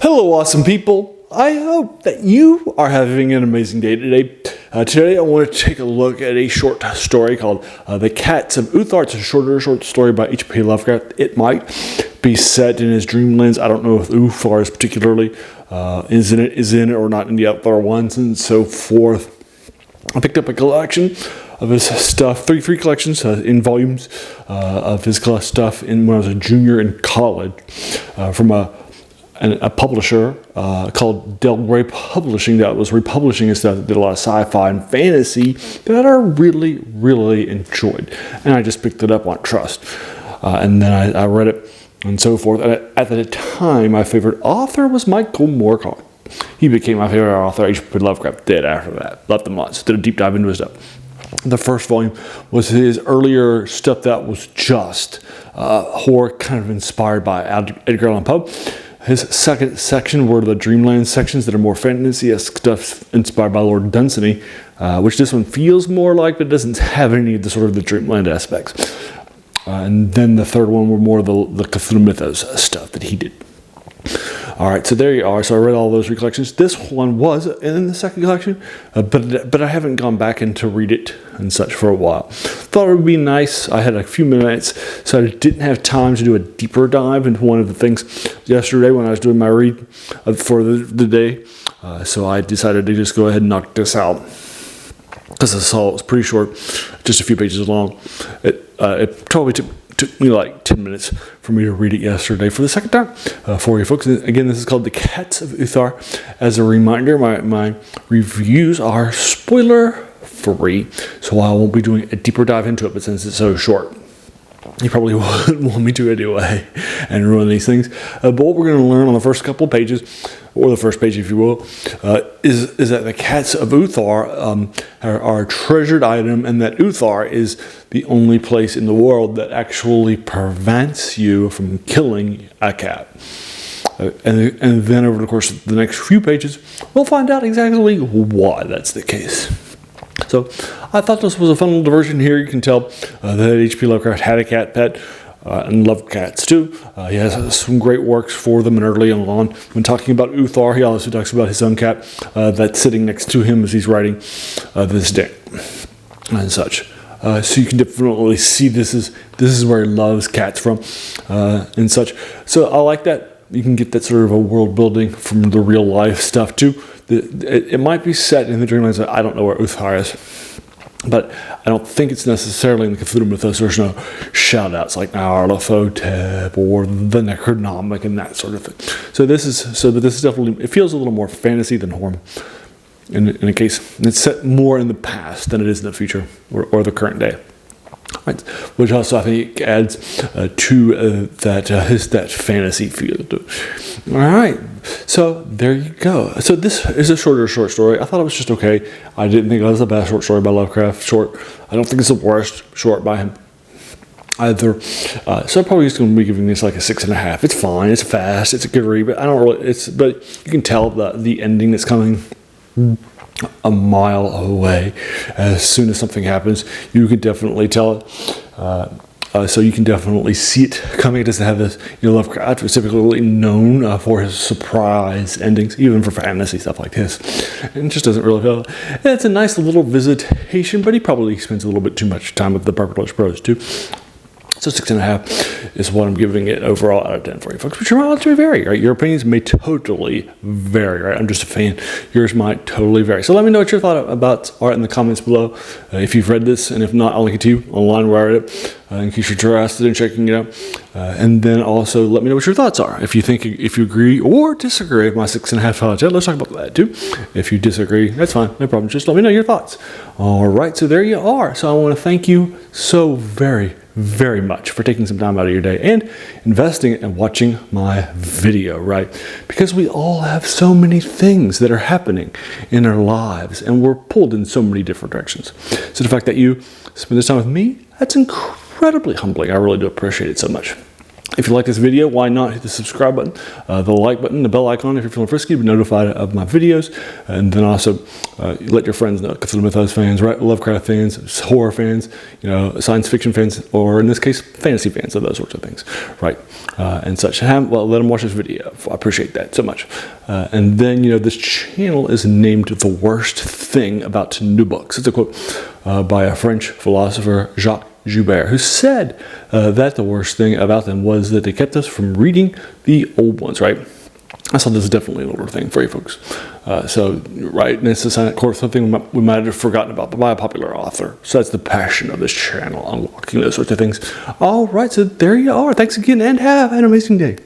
Hello, awesome people. I hope that you are having an amazing day today. Today I want to take a look at a short story called The Cats of Ulthar. It's a short story by H.P. Lovecraft. It might be set in his dreamlands. I don't know if Ulthar is particularly is in it or not in the Ulthar ones and so forth. I picked up a collection of his stuff, three collections in volumes of his stuff when I was a junior in college from a publisher called Del Rey Publishing that was republishing his stuff that did a lot of sci-fi and fantasy that I really enjoyed. And I just picked it up on trust. And then I read it and so forth. And at the time, my favorite author was Michael Moorcock. He became my favorite author. H.P. Lovecraft did after that. Loved him lots. Did a deep dive into his stuff. The first volume was his earlier stuff that was just horror, kind of inspired by Edgar Allan Poe. His second section were the Dreamland sections that are more fantasy-esque stuff inspired by Lord Dunsany, which this one feels more like, but doesn't have any of the sort of the Dreamland aspects. And then the third one were more the Cthulhu Mythos stuff that he did. All right, so there you are. So I read all those recollections. This one was in the second collection, but I haven't gone back in to read it and such for a while. Thought it would be nice. I had a few minutes, so I didn't have time to do a deeper dive into one of the things yesterday when I was doing my read for the day. So I decided to just go ahead and knock this out because I saw it was pretty short, just a few pages long. It probably took me like 10 minutes for me to read it yesterday for the second time for you folks. Again, this is called The Cats of Ulthar. As a reminder, my reviews are spoiler free, so I won't be doing a deeper dive into it, but since it's so short, you probably wouldn't want me to anyway and ruin these things. But what we're going to learn on the first couple of pages, or the first page if you will, is that the Cats of Ulthar are a treasured item, and that Ulthar is the only place in the world that actually prevents you from killing a cat. And then over the course of the next few pages, we'll find out exactly why that's the case. So I thought this was a fun little diversion here. You can tell that H.P. Lovecraft had a cat pet and loved cats too. He has some great works for them, and early on when talking about Ulthar, he also talks about his own cat that's sitting next to him as he's writing this day and such. So you can definitely see this is where he loves cats from and such. So I like that. You can get that sort of a world building from the real life stuff too. It might be set in the Dreamlands. I don't know where Ulthar is, but I don't think it's necessarily in the Cthulhu Mythos. There's no shout-outs like Nyarlathotep or the Necronomicon and that sort of thing. So this is definitely, it feels a little more fantasy than horror in a case. And it's set more in the past than it is in the future or the current day. Right. Which also I think adds to that fantasy feel to it. All right, so there you go. So this is a short story. I thought it was just okay. I didn't think it was a bad short story by Lovecraft. I don't think it's the worst short by him either. So I'm probably just going to be giving this like a 6.5. It's fine. It's fast. It's a good read, but I don't really. But you can tell the ending that's coming a mile away. As soon as something happens, you can definitely tell it. So you can definitely see it coming. It doesn't have this. Lovecraft was typically known for his surprise endings, even for fantasy stuff like this. And it just doesn't really feel. And it's a nice little visitation, but he probably spends a little bit too much time with the Purplish Prose too. So 6.5 is what I'm giving it overall out of 10 for you folks. But your mileage may vary, right? Your opinions may totally vary, right? I'm just a fan. Yours might totally vary. So let me know what your thought about are in the comments below. If you've read this, and if not, I'll link it to you online where I read it, in case you're interested in checking it out. And then also let me know what your thoughts are. If you agree or disagree with my 6.5 out of 10, let's talk about that too. If you disagree, that's fine, no problem. Just let me know your thoughts. All right, so there you are. So I want to thank you so very much for taking some time out of your day and investing and watching my video, right? Because we all have so many things that are happening in our lives and we're pulled in so many different directions. So the fact that you spend this time with me, that's incredibly humbling. I really do appreciate it so much. If you like this video, why not hit the subscribe button, the like button, the bell icon if you're feeling frisky to be notified of my videos, and then also let your friends know, Cthulhu Mythos fans, right? Lovecraft fans, horror fans, science fiction fans, or in this case, fantasy fans of those sorts of things, right? And such. Let them watch this video. I appreciate that so much. And then, this channel is named The Worst Thing About New Books. It's a quote by a French philosopher, Jacques Joubert, who said that the worst thing about them was that they kept us from reading the old ones, right? I saw this is definitely an older thing for you folks. Right, and it's a sign of something we might have forgotten about, but by a popular author. So that's the passion of this channel, unlocking those sorts of things. All right, so there you are. Thanks again, and have an amazing day.